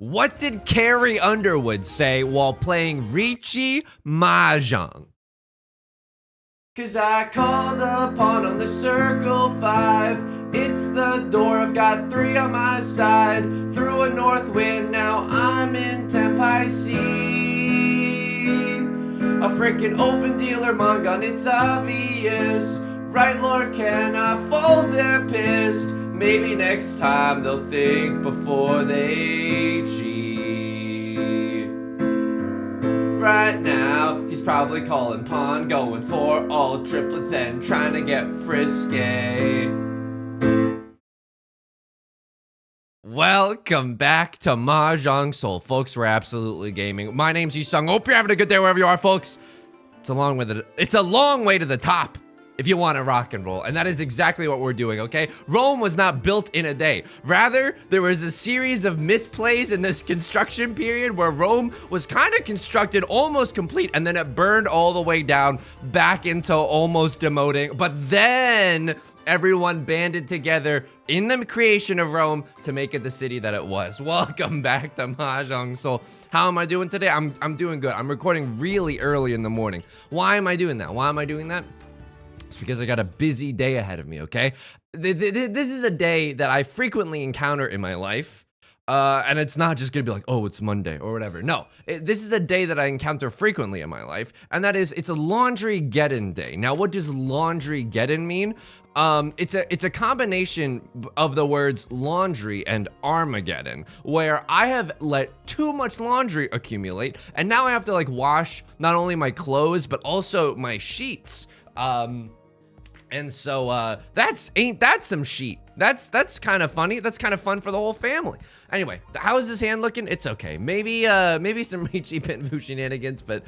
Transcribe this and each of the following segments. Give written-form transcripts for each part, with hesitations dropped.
What did Carrie Underwood say while playing Riichi Mahjong? Cause I called upon on the circle 5. It's the door, I've got 3 on my side. Through a north wind, now I'm in Tenpai Sea. A frickin' open dealer Mongun, it's obvious. Right, Lord, can I fold their pissed? Maybe next time they'll think before they cheat. Right now, he's probably calling pawn, going for all triplets and trying to get frisky. Welcome back to Mahjong Soul, folks. We're absolutely gaming. My name's Yusong. Hope you're having a good day wherever you are, folks. It's a long way to the top if you want to rock and roll, and that is exactly what we're doing, okay? Rome was not built in a day. Rather, there was a series of misplays in this construction period where Rome was kind of constructed almost complete, and then it burned all the way down back into almost demoting. But then everyone banded together in the creation of Rome to make it the city that it was. Welcome back to Mahjong Soul. How am I doing today? I'm doing good. I'm recording really early in the morning. Why am I doing that? It's because I got a busy day ahead of me, okay? This is a day that I frequently encounter in my life. And it's not just gonna be like, oh, it's Monday or whatever. No, this is a day that I encounter frequently in my life. And that is, it's a laundry get-in day. Now, what does laundry get-in mean? It's a combination of the words laundry and Armageddon, where I have let too much laundry accumulate. And now I have to like wash not only my clothes, but also my sheets. And so, ain't that some sheet? That's kind of funny. That's kind of fun for the whole family. Anyway, how is this hand looking? It's okay. Maybe some Riichi Pinfu shenanigans, but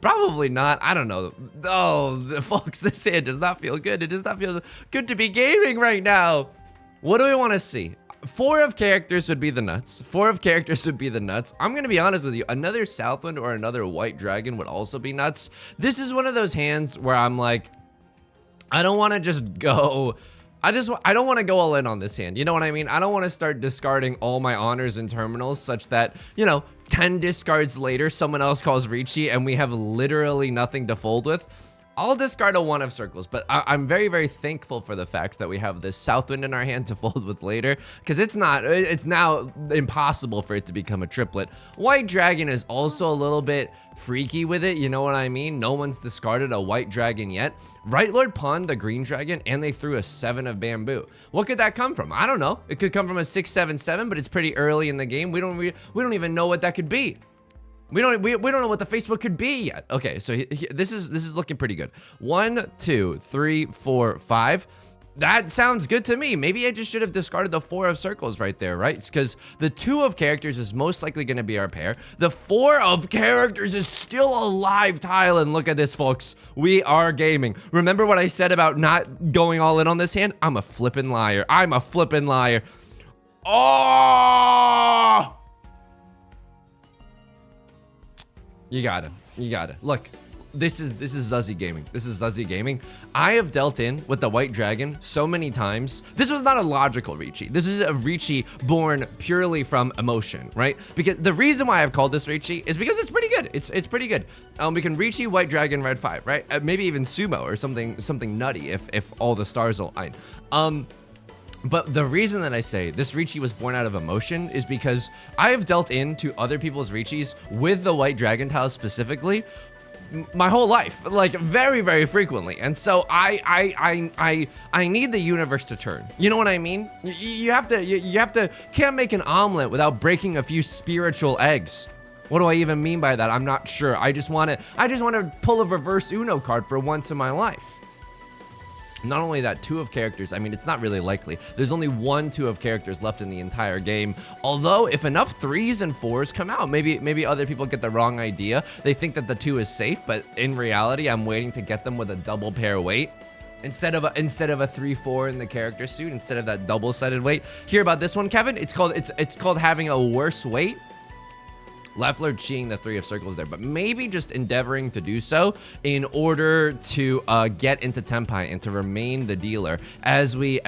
probably not. I don't know. Oh, folks, this hand does not feel good. It does not feel good to be gaming right now. What do we want to see? 4 of characters would be the nuts. 4 of characters would be the nuts. I'm gonna be honest with you. Another Southwind or another White Dragon would also be nuts. This is one of those hands where I'm like, I don't want to just go. I don't want to go all in on this hand. You know what I mean? I don't want to start discarding all my honors and terminals such that, you know, 10 discards later, someone else calls Riichi and we have literally nothing to fold with. I'll discard a 1 of circles, but I'm very, very thankful for the fact that we have this Southwind in our hand to fold with later, because it's now impossible for it to become a triplet. White Dragon is also a little bit freaky with it, you know what I mean? No one's discarded a White Dragon yet. Right Lord pawned the Green Dragon, and they threw a 7 of bamboo. What could that come from? I don't know. It could come from a 6-7-7, but it's pretty early in the game. We don't even know what that could be. We don't know what the Facebook could be yet. Okay, so this is looking pretty good. 1, 2, 3, 4, 5. That sounds good to me. Maybe I just should have discarded the 4 of circles right there, right? It's because the 2 of characters is most likely going to be our pair. The 4 of characters is still a live tile, and look at this, folks. We are gaming. Remember what I said about not going all in on this hand? I'm a flippin' liar. I'm a flippin' liar. Oh! You got it. Look, this is Zuzzy gaming. This is Zuzzy gaming. I have dealt in with the White Dragon so many times. This was not a logical Riichi. This is a Riichi born purely from emotion, right? Because the reason why I've called this Riichi is because it's pretty good. It's pretty good. We can Riichi, White Dragon, Red 5, right? Maybe even Sumo or something nutty if all the stars align. But the reason that I say this Riichi was born out of emotion is because I have dealt into other people's Riichis with the White Dragon tile specifically my whole life, like very, very frequently. And so I need the universe to turn. You know what I mean? You have to can't make an omelet without breaking a few spiritual eggs. What do I even mean by that? I'm not sure. I just want to pull a reverse Uno card for once in my life. Not only that, 2 of characters, I mean, it's not really likely. There's only 1 2 of characters left in the entire game. Although, if enough 3s and 4s come out, maybe other people get the wrong idea. They think that the 2 is safe, but in reality, I'm waiting to get them with a double pair weight. Instead of a 3-4 in the character suit, instead of that double-sided weight. Hear about this one, Kevin? It's called having a worse weight. Left Lord cheating the 3 of circles there, but maybe just endeavoring to do so in order to get into Tenpai and to remain the dealer as we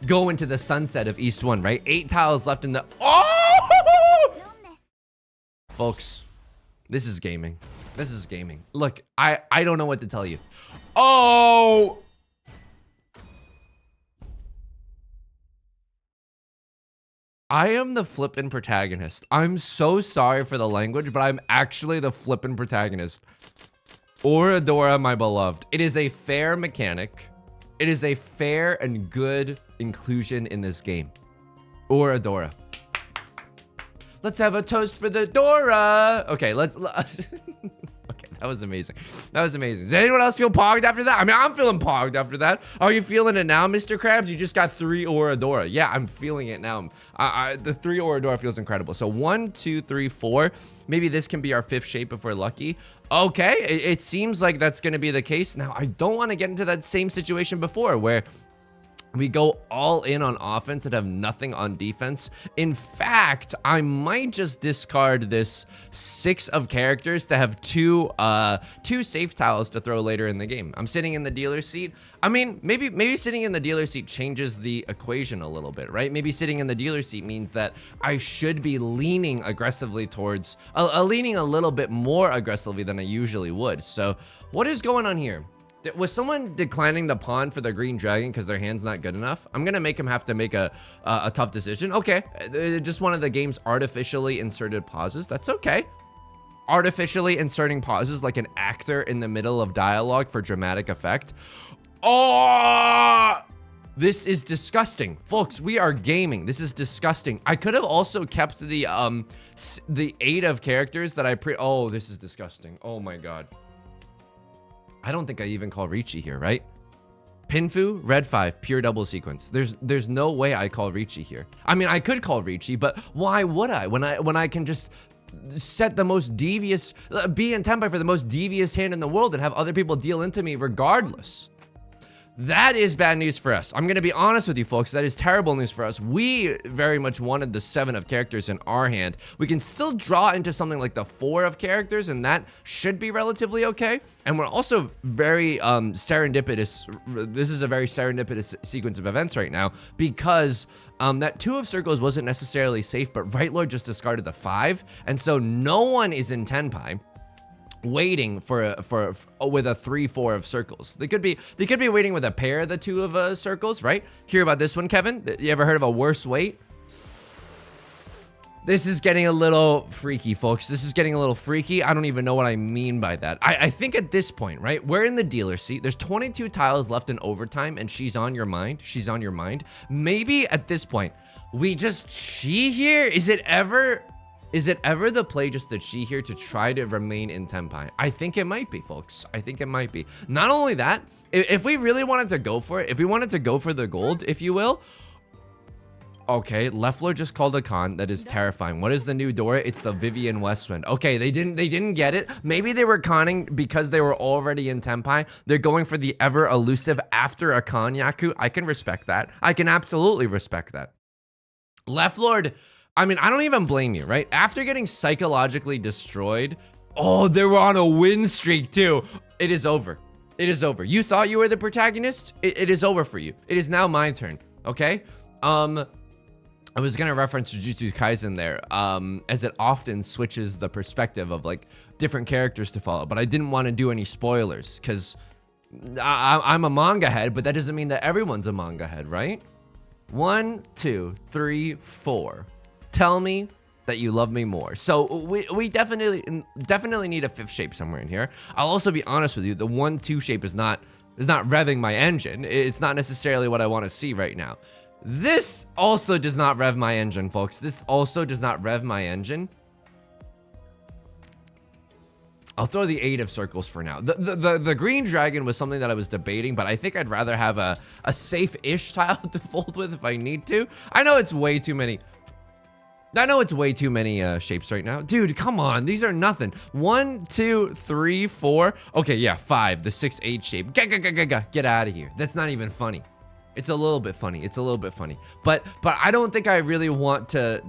go into the sunset of East 1, right? 8 tiles left in the... Oh! Folks, this is gaming. This is gaming. Look, I don't know what to tell you. Oh! I am the flippin' protagonist. I'm so sorry for the language, but I'm actually the flippin' protagonist. Oradora, my beloved. It is a fair mechanic. It is a fair and good inclusion in this game. Oradora. Let's have a toast for the Dora. Okay, let's... Okay, that was amazing. That was amazing. Does anyone else feel pogged after that? I mean, I'm feeling pogged after that. Are you feeling it now, Mr. Krabs? You just got 3 Oradora. Yeah, I'm feeling it now. The 3 Oradora feels incredible. So 1, 2, 3, 4. Maybe this can be our 5th shape if we're lucky. Okay, it seems like that's going to be the case. Now, I don't want to get into that same situation before where we go all in on offense and have nothing on defense. In fact, I might just discard this 6 of characters to have two safe tiles to throw later in the game. I'm sitting in the dealer's seat. I mean, maybe sitting in the dealer's seat changes the equation a little bit, right? Maybe sitting in the dealer's seat means that I should be leaning aggressively towards, leaning a little bit more aggressively than I usually would. So what is going on here? Was someone declining the pawn for the green dragon because their hand's not good enough? I'm gonna make him have to make a tough decision. Okay, just one of the game's artificially inserted pauses. That's okay. Artificially inserting pauses like an actor in the middle of dialogue for dramatic effect. Oh, this is disgusting, folks. We are gaming. This is disgusting. I could have also kept the 8 of characters that I oh, this is disgusting. Oh my god. I don't think I even call Riichi here, right? Pinfu, red 5, pure double sequence. There's no way I call Riichi here. I mean, I could call Riichi, but why would I? When I can just set the most devious, be in tempo for the most devious hand in the world and have other people deal into me regardless. That is bad news for us. I'm going to be honest with you, folks. That is terrible news for us. We very much wanted the 7 of characters in our hand. We can still draw into something like the 4 of characters, and that should be relatively okay. And we're also very serendipitous. This is a very serendipitous sequence of events right now because that 2 of circles wasn't necessarily safe, but Right Lord just discarded the 5. And so no one is in Tenpai waiting for with a 3-4 of circles. They could be waiting with a pair of the 2 of circles, right? Hear about this one, Kevin? You ever heard of a worse wait? This is getting a little freaky, folks. This is getting a little freaky. I don't even know what I mean by that. I think at this point, right, we're in the dealer seat. There's 22 tiles left in overtime, and she's on your mind. She's on your mind. Maybe at this point, we just chi here? Is it ever the play just to chi here to try to remain in Tenpai? I think it might be, folks. I think it might be. Not only that, if we really wanted to go for it, if we wanted to go for the gold, if you will. Okay, left lord just called a con. That is terrifying. What is the new Dora? It's the Vivian Westwind. Okay, they didn't get it. Maybe they were conning because they were already in Tenpai. They're going for the ever elusive after a con Yaku. I can respect that. I can absolutely respect that. Left lord, I mean, I don't even blame you, right? After getting psychologically destroyed, oh, they were on a win streak too. It is over. It is over. You thought you were the protagonist? It is over for you. It is now my turn, okay? I was gonna reference Jujutsu Kaisen there, as it often switches the perspective of like different characters to follow, but I didn't want to do any spoilers because I'm a manga head, but that doesn't mean that everyone's a manga head, right? 1, 2, 3, 4. Tell me that you love me more. So we definitely need a 5th shape somewhere in here. I'll also be honest with you, the 1-2 shape is not revving my engine. It's not necessarily what I want to see right now. This also does not rev my engine, folks. This also does not rev my engine. I'll throw the 8 of circles for now. The green dragon was something that I was debating, but I think I'd rather have a safe-ish tile to fold with if I need to. I know it's way too many shapes right now. Dude, come on. These are nothing. 1, 2, 3, 4. Okay, yeah, 5. The 6-8 shape. Get out of here. That's not even funny. It's a little bit funny. It's a little bit funny. But I don't think I really want to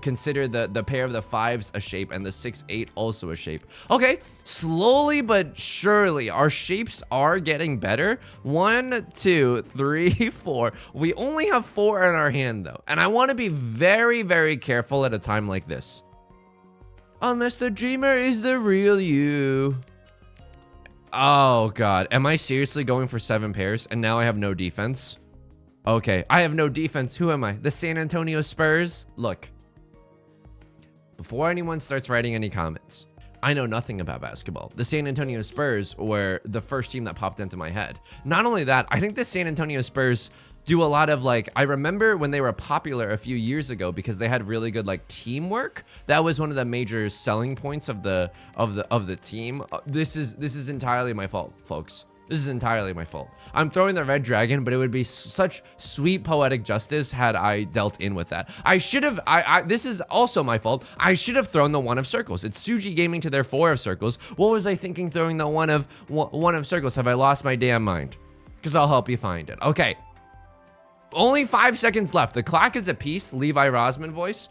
consider the pair of the 5s a shape and the 6-8 also a shape. Okay, slowly but surely, our shapes are getting better. 1, 2, 3, 4. We only have 4 in our hand though. And I want to be very, very careful at a time like this. Unless the dreamer is the real you. Oh God, am I seriously going for 7 pairs and now I have no defense? Okay, I have no defense. Who am I? The San Antonio Spurs? Look, before anyone starts writing any comments, I know nothing about basketball. The San Antonio Spurs were the first team that popped into my head. Not only that, I think the San Antonio Spurs do a lot of like, I remember when they were popular a few years ago because they had really good like teamwork. That was one of the major selling points of the team. This is entirely my fault, folks. This is entirely my fault. I'm throwing the red dragon, but it would be such sweet poetic justice had I dealt in with that. I should have, this is also my fault. I should have thrown the 1 of circles. It's Tsuji Gaming to their 4 of circles. What was I thinking throwing the 1 of circles? Have I lost my damn mind? Because I'll help you find it. Okay. Only 5 seconds left. The clock is a piece. Levi Rosman voice.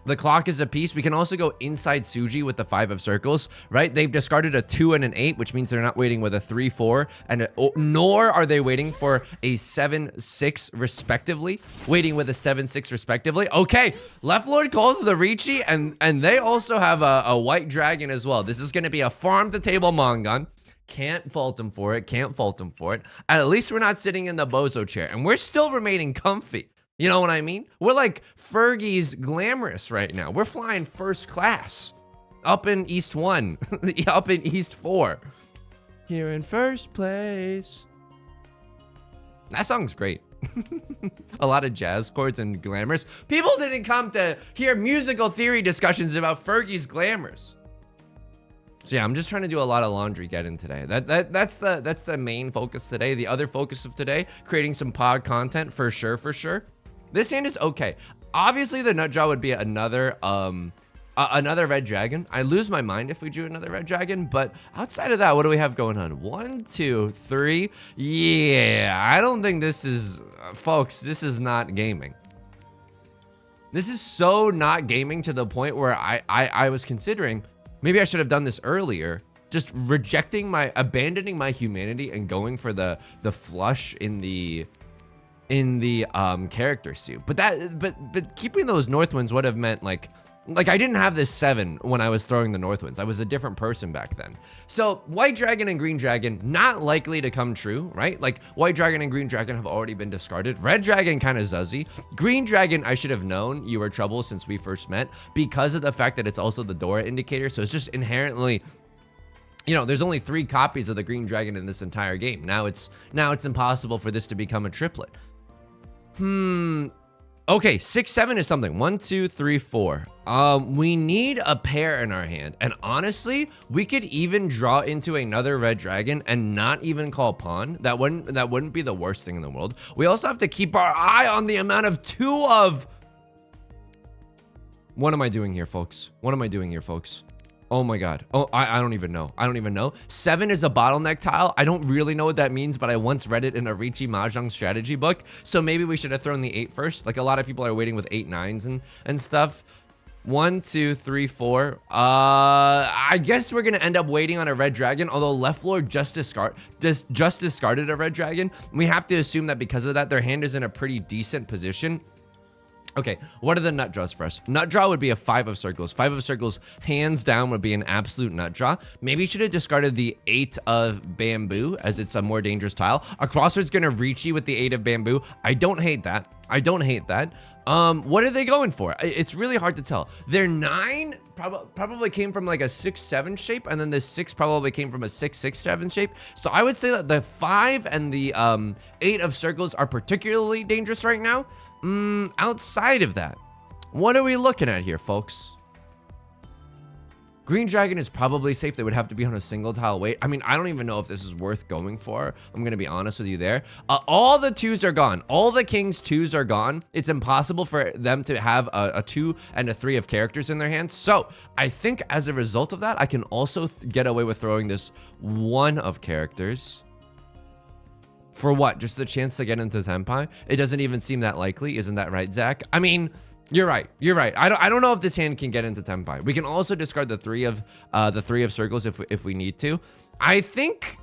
The clock is a piece. We can also go inside Tsuji with the 5 of circles, right? They've discarded a 2 and an 8, which means they're not waiting with a 3, 4, and nor are they waiting for a 7, 6, respectively. Waiting with a 7, 6, respectively. Okay, Left Lord calls the Riichi, and they also have a white dragon as well. This is going to be a farm-to-table Mongon. Can't fault him for it. Can't fault him for it. At least we're not sitting in the bozo chair, and we're still remaining comfy. You know what I mean? We're like Fergie's glamorous right now. We're flying first class up in East 1, up in East 4. Here in first place. That song's great. A lot of jazz chords and glamorous. People didn't come to hear musical theory discussions about Fergie's glamorous. So yeah, I'm just trying to do a lot of laundry getting today. That's the main focus today. The other focus of today, creating some pod content for sure, for sure. This hand is okay. Obviously, the nut draw would be another red dragon. I lose my mind if we drew another red dragon, but outside of that, what do we have going on? 1, 2, 3. Yeah, I don't think this is, folks, this is not gaming. This is so not gaming to the point where I was considering, maybe I should have done this earlier, just abandoning my humanity and going for the flush in the character suit. But keeping those Northwinds would have meant like I didn't have this 7 when I was throwing the Northwinds. I was a different person back then. So White Dragon and Green Dragon, not likely to come true, right? Like White Dragon and Green Dragon have already been discarded. Red Dragon kind of zuzzy. Green Dragon, I should have known you were trouble since we first met because of the fact that it's also the Dora indicator. So it's just inherently, you know, there's only 3 copies of the Green Dragon in this entire game. Now it's impossible for this to become a triplet. Okay, 6, 7 is something. 1, 2, 3, 4. We need a pair in our hand. And honestly, we could even draw into another red dragon and not even call pawn. That wouldn't be the worst thing in the world. We also have to keep our eye on the amount of 2 of... What am I doing here, folks? What am I doing here, folks? Oh my God. Oh, I don't even know. I don't even know. 7 is a bottleneck tile. I don't really know what that means, but I once read it in a Riichi Mahjong strategy book. So maybe we should have thrown the 8 first. Like a lot of people are waiting with 8, 9s and stuff. 1, 2, 3, 4. I guess we're gonna end up waiting on a red dragon, although Left Lord just discarded a red dragon. We have to assume that because of that, their hand is in a pretty decent position. Okay, what are the nut draws for us? Nut draw would be a 5 of circles. 5 of circles, hands down, would be an absolute nut draw. Maybe you should have discarded the 8 of bamboo, as it's a more dangerous tile. A crossroad's gonna reach you with the 8 of bamboo. I don't hate that. I don't hate that. What are they going for? It's really hard to tell. Their 9 probably came from like a 6, 7 shape, and then the 6 probably came from a 6, 6, 7 shape. So I would say that the 5 and the 8 of circles are particularly dangerous right now. Outside of that, what are we looking at here, folks? Green Dragon is probably safe. They would have to be on a single tile weight. I mean, I don't even know if this is worth going for. I'm going to be honest with you there. All the 2s are gone. All the King's 2s are gone. It's impossible for them to have a 2 and a 3 of characters in their hands. So I think as a result of that, I can also get away with throwing this 1 of characters. For what? Just a chance to get into Senpai? It doesn't even seem that likely. Isn't that right, Zach? I mean, you're right. You're right. I don't know if this hand can get into Senpai. We can also discard the 3 of circles if we need to. I think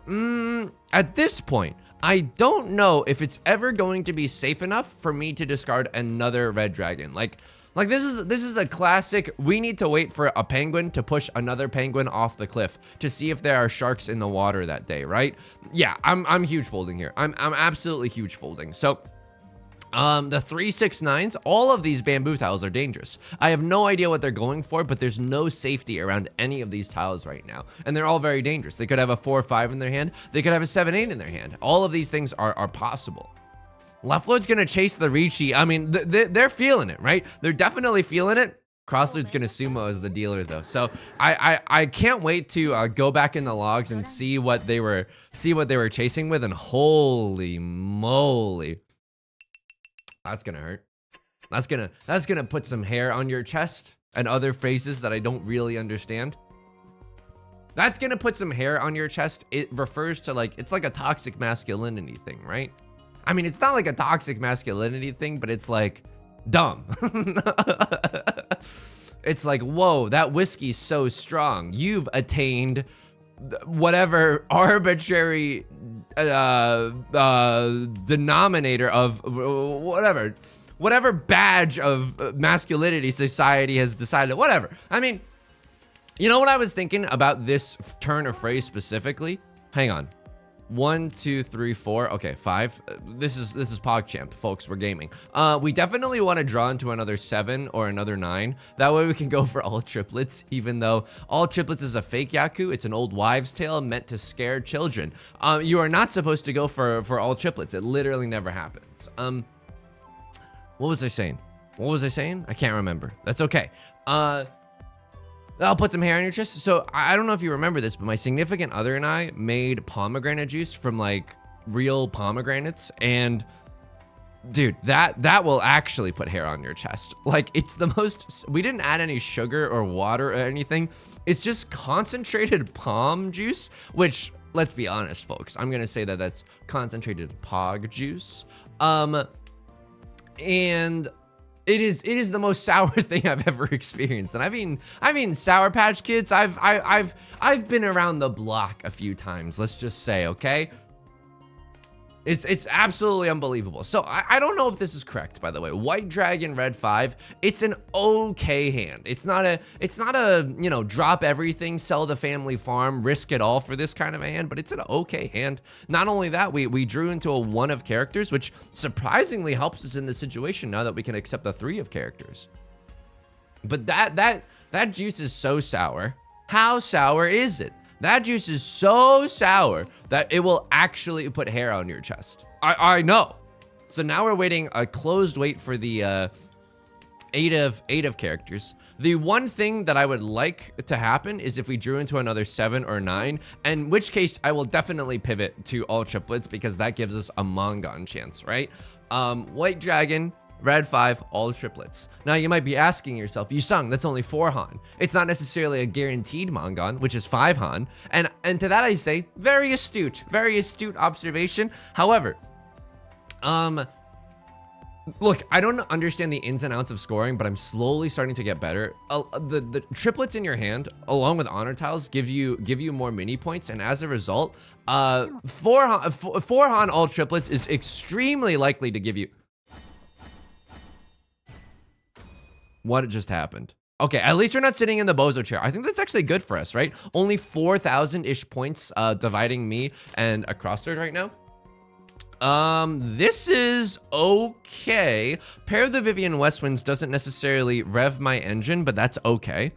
at this point, I don't know if it's ever going to be safe enough for me to discard another red dragon. Like Like this is a classic. We need to wait for a penguin to push another penguin off the cliff to see if there are sharks in the water that day, right? Yeah, I'm huge folding here. I'm absolutely huge folding. So the 3-6-9s, all of these bamboo tiles are dangerous. I have no idea what they're going for, but there's no safety around any of these tiles right now. And they're all very dangerous. They could have a 4-5 in their hand. They could have a 7-8 in their hand. All of these things are possible. Left Lord's gonna chase the Riichi. I mean, they're feeling it, right? They're definitely feeling it. Cross Lord's gonna sumo as the dealer though. So I can't wait to go back in the logs and see what they were chasing with, and holy moly. That's gonna hurt. That's gonna put some hair on your chest and other phrases that I don't really understand. That's gonna put some hair on your chest. It refers to like, it's like a toxic masculinity thing, right? I mean, it's not like a toxic masculinity thing, but it's like dumb. It's like, whoa, that whiskey's so strong. You've attained whatever arbitrary denominator of whatever badge of masculinity society has decided, whatever. I mean, you know what I was thinking about this turn of phrase specifically? Hang on. 1, 2, 3, 4. Okay, 5. This is PogChamp, folks. We're gaming. We definitely want to draw into another 7 or another 9. That way we can go for all triplets, even though all triplets is a fake Yaku. It's an old wives' tale meant to scare children. You are not supposed to go for all triplets. It literally never happens. What was I saying? I can't remember. That's okay. I'll put some hair on your chest. So I don't know if you remember this, but my significant other and I made pomegranate juice from like real pomegranates, and dude, that will actually put hair on your chest. Like, it's the most, we didn't add any sugar or water or anything. It's just concentrated pom juice, which, let's be honest, folks, I'm gonna say that that's concentrated pog juice. And it is the most sour thing I've ever experienced. And I mean Sour Patch Kids, I've been around the block a few times, let's just say, okay? It's absolutely unbelievable. So I don't know if this is correct, by the way. White Dragon, Red 5, it's an okay hand. It's not a, you know, drop everything, sell the family farm, risk it all for this kind of a hand, but it's an okay hand. Not only that, we drew into a 1 of characters, which surprisingly helps us in this situation now that we can accept the 3 of characters. But that juice is so sour. How sour is it? That juice is so sour that it will actually put hair on your chest. I know. So now we're waiting a closed wait for the 8 of characters. The one thing that I would like to happen is if we drew into another 7 or 9, in which case I will definitely pivot to all triplets because that gives us a Mangon chance, right? White Dragon, Red 5, all triplets. Now you might be asking yourself, Yusong, that's only 4 Han. It's not necessarily a guaranteed Mangon, which is 5 Han. And to that I say, very astute observation. However, look, I don't understand the ins and outs of scoring, but I'm slowly starting to get better. The triplets in your hand, along with honor tiles, give you more mini points, and as a result, 4 Han all triplets is extremely likely to give you. What just happened? Okay, at least we're not sitting in the bozo chair. I think that's actually good for us, right? Only 4,000-ish points dividing me and a crossroad right now. This is okay. Pair of the Vivian Westwinds doesn't necessarily rev my engine, but that's okay.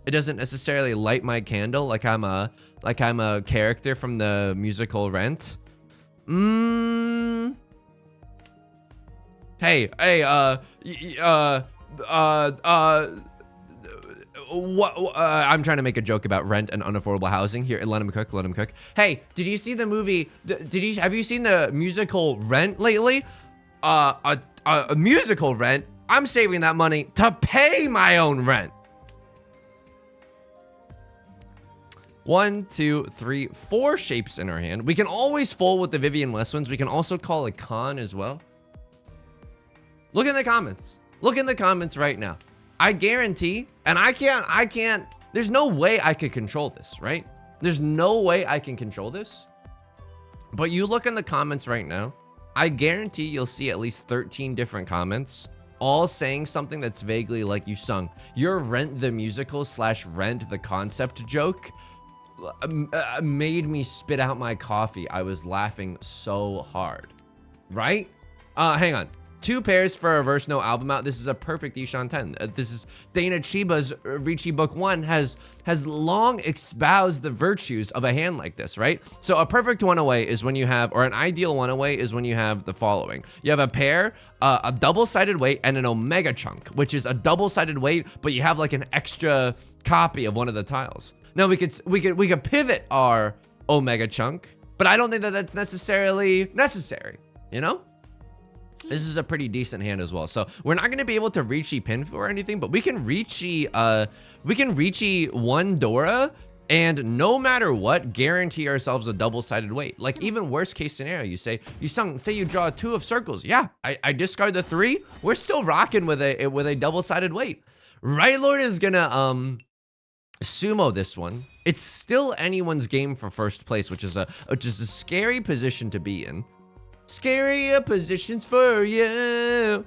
It doesn't necessarily light my candle like I'm a character from the musical Rent. Hey, I'm trying to make a joke about rent and unaffordable housing here. Let him cook. Hey, did you see the movie? Have you seen the musical Rent lately? A musical Rent? I'm saving that money to pay my own rent. 1, 2, 3, 4 shapes in our hand. We can always fold with the Vivian Westwinds. We can also call a con as well. Look in the comments. Look in the comments right now. I guarantee, and I can't, there's no way I could control this, right? There's no way I can control this. But you look in the comments right now, I guarantee you'll see at least 13 different comments all saying something that's vaguely like Yusong. Your Rent the Musical / Rent the Concept joke made me spit out my coffee. I was laughing so hard, right? Hang on. 2 pairs for a verse, no album out. This is a perfect Ishan 10. This is Dana Chiba's Riichi Book 1 has long espoused the virtues of a hand like this, right? So a perfect one away is when you have, or an ideal one away is when you have the following. You have a pair, a double-sided weight, and an omega chunk, which is a double-sided weight, but you have like an extra copy of one of the tiles. Now we could pivot our omega chunk, but I don't think that that's necessarily necessary, you know? This is a pretty decent hand as well. So we're not going to be able to Riichi Pinfu or anything, but we can Riichi 1 Dora, and no matter what, guarantee ourselves a double-sided weight. Like, even worst case scenario, you say you draw 2 of circles. Yeah, I discard the 3. We're still rocking with a double-sided weight. Right Lord is gonna sumo this one. It's still anyone's game for first place, which is a scary position to be in. Scarier positions for you.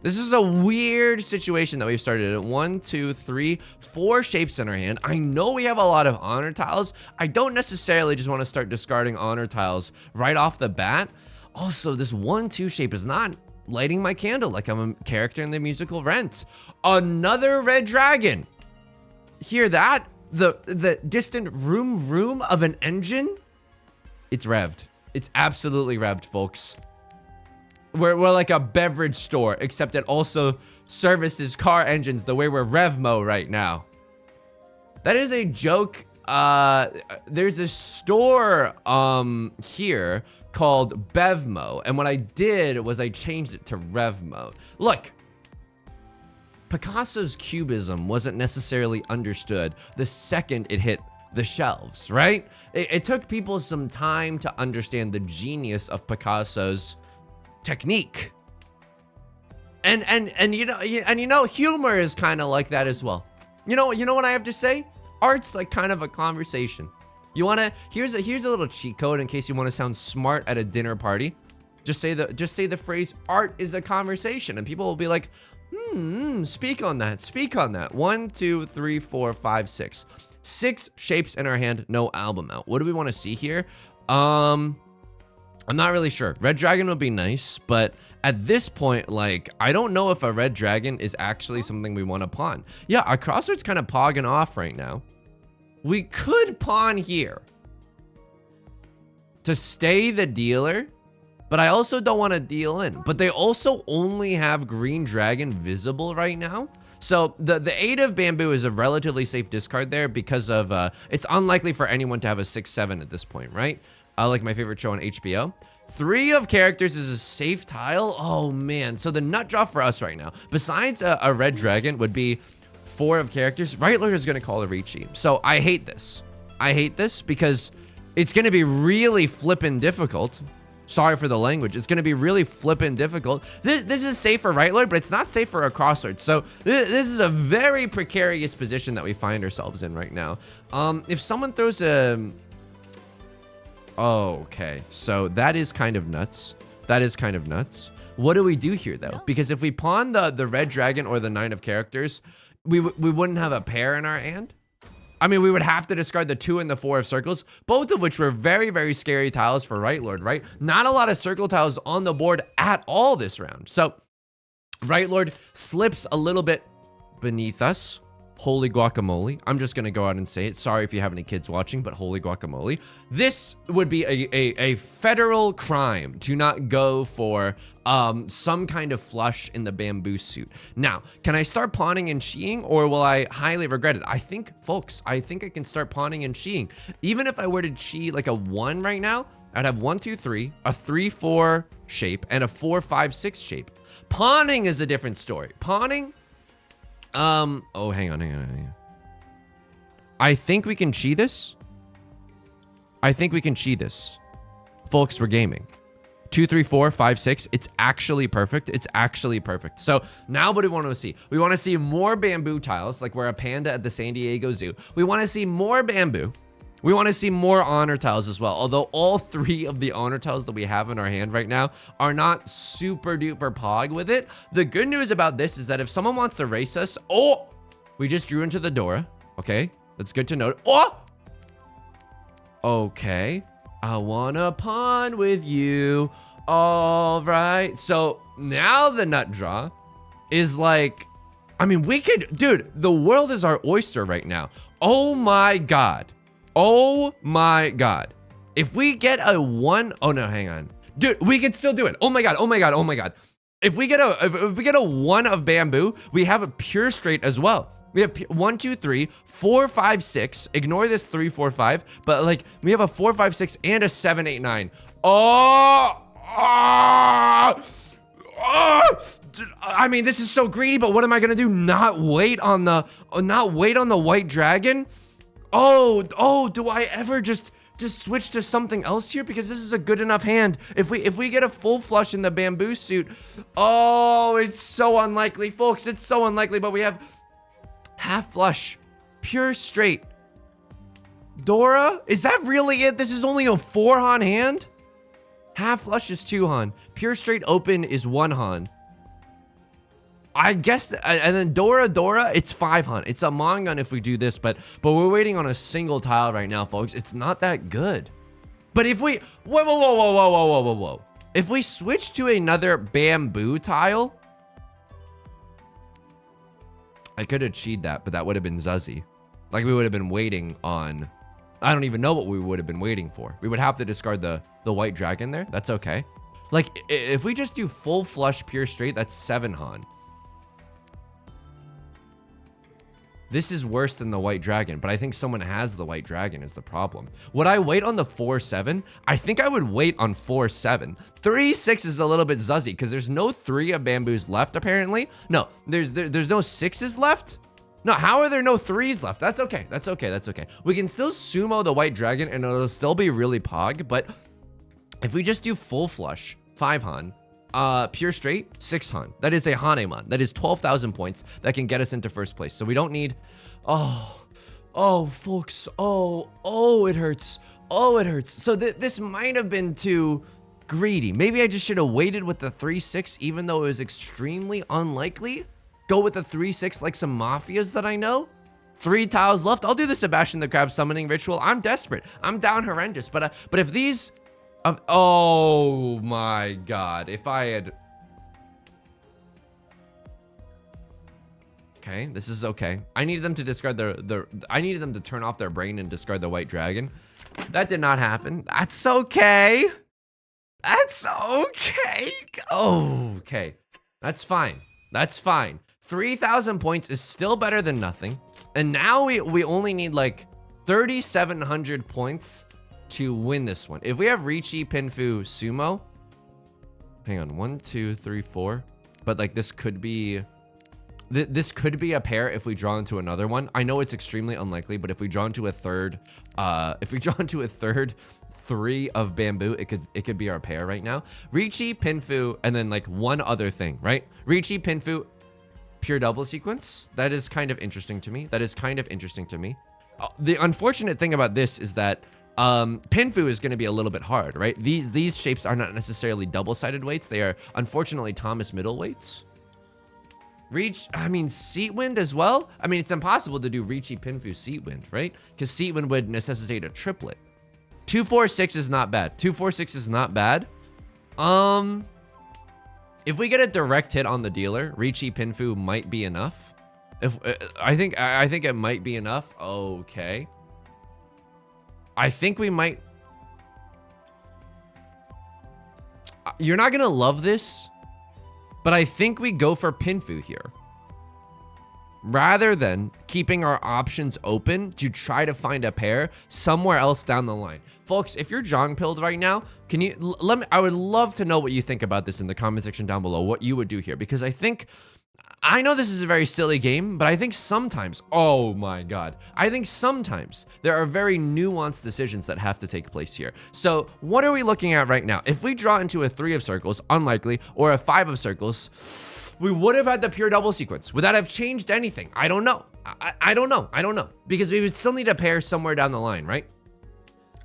This is a weird situation that we've started at 1, 2, 3, 4 shapes in our hand. I know we have a lot of honor tiles. I don't necessarily just want to start discarding honor tiles right off the bat. Also, this 1-2 shape is not lighting my candle like I'm a character in the musical Rent. Another red dragon. Hear that? The distant vroom of an engine? It's revved. It's absolutely revved, folks. We're like a beverage store, except it also services car engines the way we're Revmo right now. That is a joke. There's a store here called Bevmo, and what I did was I changed it to Revmo. Look, Picasso's cubism wasn't necessarily understood the second it hit the shelves, right? It took people some time to understand the genius of Picasso's technique. And you know, humor is kind of like that as well. You know what I have to say? Art's like kind of a conversation. You wanna here's a little cheat code in case you want to sound smart at a dinner party. Just say the phrase art is a conversation, and people will be like, speak on that. Speak on that. 1, 2, 3, 4, 5, 6. 6 shapes in our hand, no album out. What do we want to see here? I'm not really sure. Red dragon would be nice, but at this point, like, I don't know if a red dragon is actually something we want to pawn. Yeah, our crossword's kind of pogging off right now. We could pawn here to stay the dealer, but I also don't want to deal in. But they also only have green dragon visible right now. So the 8 of bamboo is a relatively safe discard there because of, it's unlikely for anyone to have a 6-7 at this point, right? Like my favorite show on HBO. 3 of characters is a safe tile. Oh man, so the nut draw for us right now, besides a red dragon, would be 4 of characters. Right Lord is gonna call a Riichi. So I hate this. I hate this because it's gonna be really flippin' difficult. Sorry for the language. It's going to be really flippin' difficult. This is safe for Right Lord, but it's not safe for a crossword. So this is a very precarious position that we find ourselves in right now. If someone throws a... Oh, okay. So that is kind of nuts. That is kind of nuts. What do we do here, though? Because if we pawn the red dragon or the 9 of characters, we wouldn't have a pair in our hand. I mean, we would have to discard the 2 and the 4 of circles, both of which were very, very scary tiles for Right Lord, right? Not a lot of circle tiles on the board at all this round. So Right Lord slips a little bit beneath us. Holy guacamole. I'm just going to go out and say it. Sorry if you have any kids watching, but holy guacamole. This would be a federal crime to not go for some kind of flush in the bamboo suit. Now, can I start pawning and sheeing, or will I highly regret it? I think, folks, I think I can start pawning and sheeing. Even if I were to chee like a 1 right now, I'd have 1, 2, 3, a 3, 4 shape, and a 4, 5, 6 shape. Pawning is a different story. Pawning... oh, hang on. I think we can cheat this. Folks, we're gaming. 2, 3, 4, 5, 6. It's actually perfect. So now what do we want to see? We want to see more bamboo tiles, like we're a panda at the San Diego Zoo. We want to see more bamboo. We want to see more honor tiles as well. Although all 3 of the honor tiles that we have in our hand right now are not super duper pog with it. The good news about this is that if someone wants to race us, oh, we just drew into the Dora. Okay, that's good to note. Oh, okay. I wanna pawn with you. All right. So now the nut draw is like, I mean, we could, dude, the world is our oyster right now. Oh my God. Oh my God. If we get a 1, oh no, hang on. Dude, we can still do it. Oh my God. Oh my God. Oh my God. If we get a 1 of bamboo, we have a pure straight as well. We have 1, 2, 3, 4, 5, 6. Ignore this 3, 4, 5. But like, we have a 4, 5, 6, and a 7, 8, 9. Oh! I mean, this is so greedy, but what am I gonna do? Not wait on the white dragon? Oh, do I ever just switch to something else here? Because this is a good enough hand. If we get a full flush in the bamboo suit, oh, it's so unlikely, folks. It's so unlikely, but we have half flush, pure straight. Dora, is that really it? This is only a 4-han hand? Half flush is 2-han. Pure straight open is 1-han. I guess, and then Dora, it's 5-han. It's a Mongun if we do this, but we're waiting on a single tile right now, folks. It's not that good. But if we, whoa. If we switch to another bamboo tile, I could have cheated that, but that would have been Zuzzy. Like, we would have been waiting on, I don't even know what we would have been waiting for. We would have to discard the white dragon there. That's okay. Like, if we just do full flush pure straight, that's 7-han. This is worse than the white dragon, but I think someone has the white dragon is the problem. Would I wait on the 4-7? I think I would wait on 4-7. 3-6 is a little bit Zuzzy because there's no 3 of bamboos left, apparently. No, there's no 6s left. No, how are there no 3s left? That's okay. That's okay. That's okay. We can still sumo the white dragon and it'll still be really pog, but if we just do full flush, 5-han, pure straight, 6-han. That is a Hanemon. That is 12,000 points that can get us into first place. So we don't need, oh, folks, oh, it hurts. Oh, it hurts. So this might have been too greedy. Maybe I just should have waited with the 3-6, even though it was extremely unlikely. Go with the 3-6 like some mafias that I know. 3 tiles left. I'll do the Sebastian the Crab summoning ritual. I'm desperate. I'm down horrendous. But if these, oh my God, if I had, okay, this is okay. I needed them to discard I needed them to turn off their brain and discard the white dragon. That did not happen. That's okay. That's okay. Oh, okay. That's fine. That's fine. 3,000 points is still better than nothing. And now we only need like 3,700 points to win this one. If we have Riichi, Pinfu, Sumo, hang on, 1, 2, 3, 4. But like this could be a pair if we draw into another one. I know it's extremely unlikely, but if we draw into a third, 3 of bamboo, it could be our pair right now. Riichi, Pinfu, and then like one other thing, right? Riichi, Pinfu, pure double sequence. That is kind of interesting to me. The unfortunate thing about this is that Pinfu is going to be a little bit hard, right? These shapes are not necessarily double-sided weights. They are unfortunately Thomas middle weights. Seat wind as well. I mean, it's impossible to do Riichi, Pinfu, seat wind, right? Because seat wind would necessitate a triplet. 2, 4, 6 is not bad. 2, 4, 6 is not bad. If we get a direct hit on the dealer, Riichi, Pinfu might be enough. I think it might be enough. Okay. I think we might. You're not gonna love this, but I think we go for Pinfu here, rather than keeping our options open to try to find a pair somewhere else down the line. Folks, if you're Jong-pilled right now, can you I would love to know what you think about this in the comment section down below, what you would do here, because I know this is a very silly game, but I think sometimes, oh my God, I think sometimes there are very nuanced decisions that have to take place here. So what are we looking at right now? If we draw into a 3 of circles, unlikely, or a 5 of circles, we would have had the pure double sequence. Would that have changed anything? I don't know. I don't know. Because we would still need a pair somewhere down the line, right?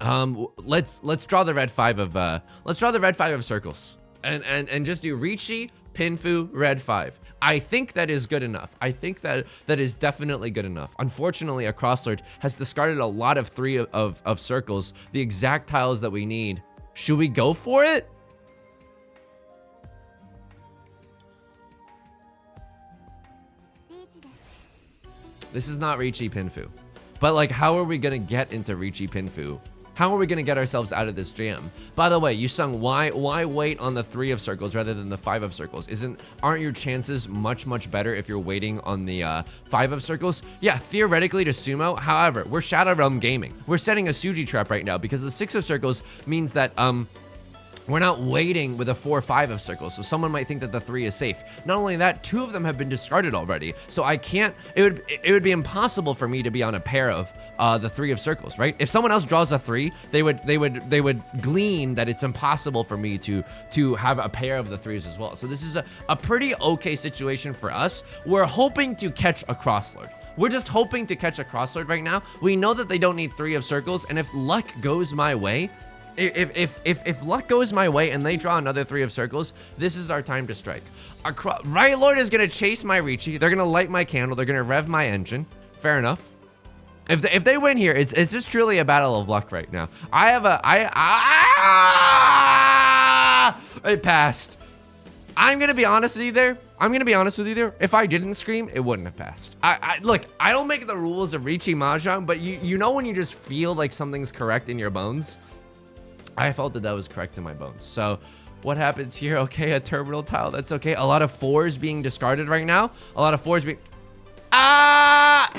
Let's draw the red 5 of circles. And just do Riichi, Pinfu, red 5. I think that is good enough. I think that is definitely good enough. Unfortunately, a crosslord has discarded a lot of 3 of circles, the exact tiles that we need. Should we go for it? This is not Riichi Pinfu. But like, how are we gonna get into Riichi Pinfu? How are we gonna get ourselves out of this jam? By the way, Yusong, why wait on the 3 of circles rather than the 5 of circles? Aren't your chances much better if you're waiting on the 5 of circles? Yeah, theoretically to sumo. However, we're Shadow Realm gaming. We're setting a Suji trap right now because the 6 of circles means that we're not waiting with a 4-5 of circles, so someone might think that the 3 is safe. Not only that, 2 of them have been discarded already, so I can't. It would be impossible for me to be on a pair of the 3 of circles, right? If someone else draws a 3, they would glean that it's impossible for me to have a pair of the 3s as well. So this is a pretty okay situation for us. We're hoping to catch a crosslord. We're just hoping to catch a crosslord right now. We know that they don't need 3 of circles, and if luck goes my way. If luck goes my way and they draw another 3 of circles, this is our time to strike. Right Lord is gonna chase my Riichi. They're gonna light my candle. They're gonna rev my engine. Fair enough. If they win here, it's just truly a battle of luck right now. It passed. I'm gonna be honest with you there. If I didn't scream, it wouldn't have passed. Look, I don't make the rules of Riichi Mahjong, but you know when you just feel like something's correct in your bones. I felt that was correct in my bones. So what happens here? Okay, a terminal tile. That's okay. A lot of 4s being discarded right now.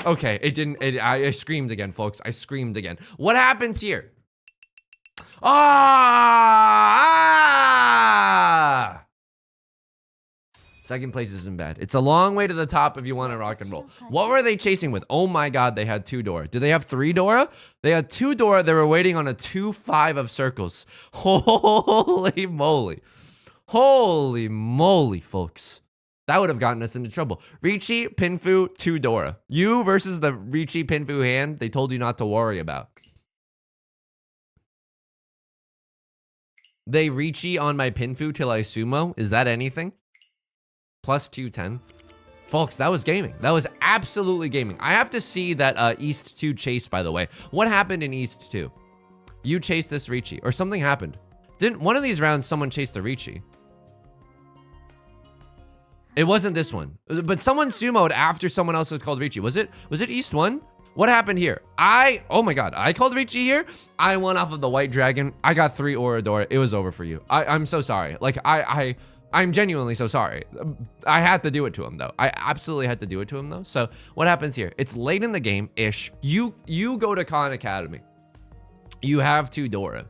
Okay, it didn't. I screamed again, folks. I screamed again. What happens here? Second place isn't bad. It's a long way to the top if you want to rock and roll. What were they chasing with? Oh my god, they had 2 Dora. Do they have 3 Dora? They had 2 Dora. They were waiting on a 2-5 of circles. Holy moly. Holy moly, folks. That would have gotten us into trouble. Riichi, Pinfu, 2 Dora. You versus the Riichi Pinfu hand they told you not to worry about. They Riichi on my Pinfu till I sumo? Is that anything? Plus 210. Folks, that was gaming. That was absolutely gaming. I have to see that East 2 chase, by the way. What happened in East 2? You chased this Riichi, or something happened. Didn't one of these rounds someone chased the Riichi? It wasn't this one. But someone sumoed after someone else was called Riichi. Was it East 1? What happened here? Oh my god, I called Riichi here. I won off of the white dragon. I got 3 Oradora. It was over for you. I'm so sorry. Like, I'm genuinely so sorry. I had to do it to him, though. I absolutely had to do it to him, though. So what happens here? It's late in the game-ish. You go to Khan Academy. You have 2 Dora.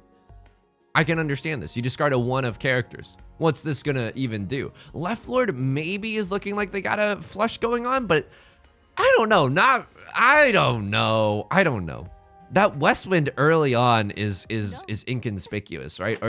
I can understand this. You discard a 1 of characters. What's this gonna even do? Left Lord maybe is looking like they got a flush going on, but I don't know. I don't know. That West Wind early on is inconspicuous, right?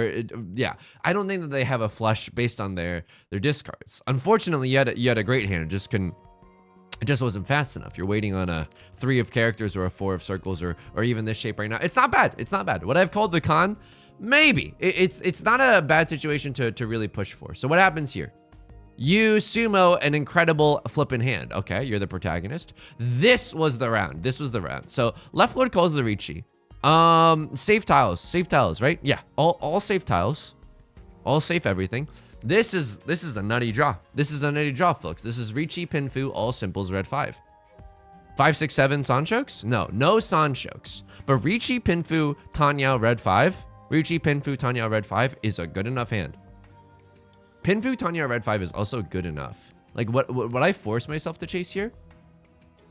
Yeah, I don't think that they have a flush based on their discards. Unfortunately, you had a great hand. It just wasn't fast enough. You're waiting on a 3 of characters or a 4 of circles or even this shape right now. It's not bad. It's not bad. What I've called the con, maybe it's not a bad situation to really push for. So what happens here? You sumo an incredible flippin' hand. Okay, you're the protagonist. This was the round. So left lord calls the Riichi. Safe tiles, right? Yeah, all safe tiles. All safe everything. This is a nutty draw. Folks. This is Riichi, Pinfu, all simples, red 5. 5, 6, 7 Sanchokes? No Sanchokes. But Riichi, Pinfu, Tanya, red 5. Riichi, Pinfu, Tanya, red 5 is a good enough hand. Pinfu, Tanya, red 5 is also good enough. Like, what I force myself to chase here?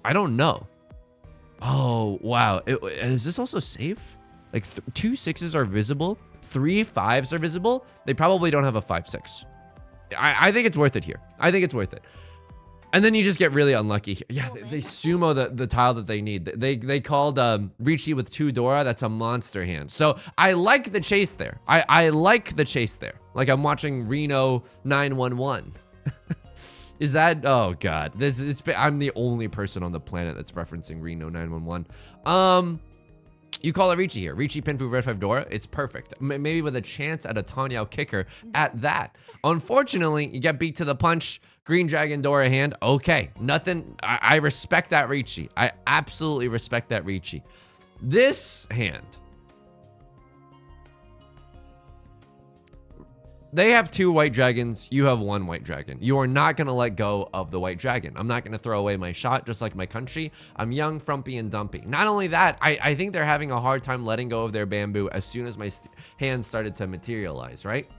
I don't know. Oh, wow. Is this also safe? Like, 2 6s are visible. 3 5s are visible. They probably don't have a 5, 6. I think it's worth it here. And then you just get really unlucky here. Yeah, they sumo the tile that they need. They called Riichi with 2 Dora. That's a monster hand. So I like the chase there. I like the chase there. Like I'm watching Reno 911. Is that? Oh god, I'm the only person on the planet that's referencing Reno 911. You call it Riichi here. Riichi Pinfu Red 5 Dora. It's perfect. Maybe with a chance at a Tanyao kicker at that. Unfortunately, you get beat to the punch. Green Dragon Dora hand. Okay. Nothing. I respect that Riichi. I absolutely respect that Riichi. This hand. They have 2 white dragons. You have 1 white dragon. You are not going to let go of the white dragon. I'm not going to throw away my shot, just like my country. I'm young, frumpy, and dumpy. Not only that, I think they're having a hard time letting go of their bamboo as soon as my hand started to materialize, right?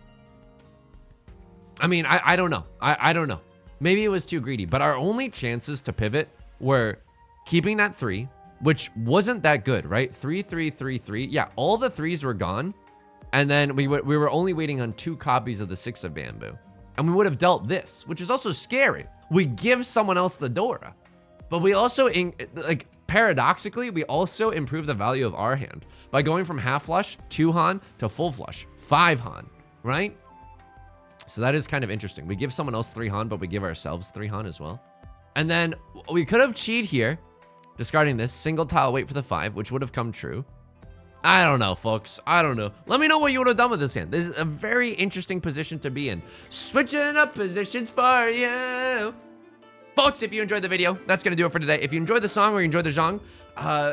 I mean, I don't know. I don't know. Maybe it was too greedy, but our only chances to pivot were keeping that 3, which wasn't that good, right? 3, 3, 3, 3. Yeah, all the 3s were gone. And then we were only waiting on 2 copies of the 6 of bamboo. And we would have dealt this, which is also scary. We give someone else the Dora. But we also, like, paradoxically, we also improve the value of our hand by going from half flush, 2 Han, to full flush, 5 Han, right? So that is kind of interesting. We give someone else 3 Han, but we give ourselves 3 Han as well. And then we could have cheated here, discarding this, single tile, wait for the 5, which would have come true. I don't know, folks. I don't know. Let me know what you would have done with this hand. This is a very interesting position to be in. Switching up positions for you. Folks, if you enjoyed the video, that's going to do it for today. If you enjoyed the song or you enjoyed the genre,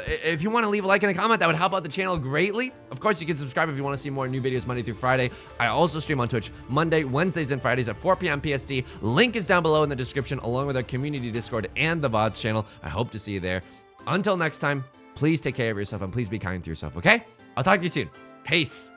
if you want to leave a like and a comment, that would help out the channel greatly. Of course, you can subscribe if you want to see more new videos Monday through Friday. I also stream on Twitch Monday, Wednesdays, and Fridays at 4 p.m. PST. Link is down below in the description, along with our community Discord and the VODs channel. I hope to see you there. Until next time, please take care of yourself and please be kind to yourself, okay? I'll talk to you soon. Peace.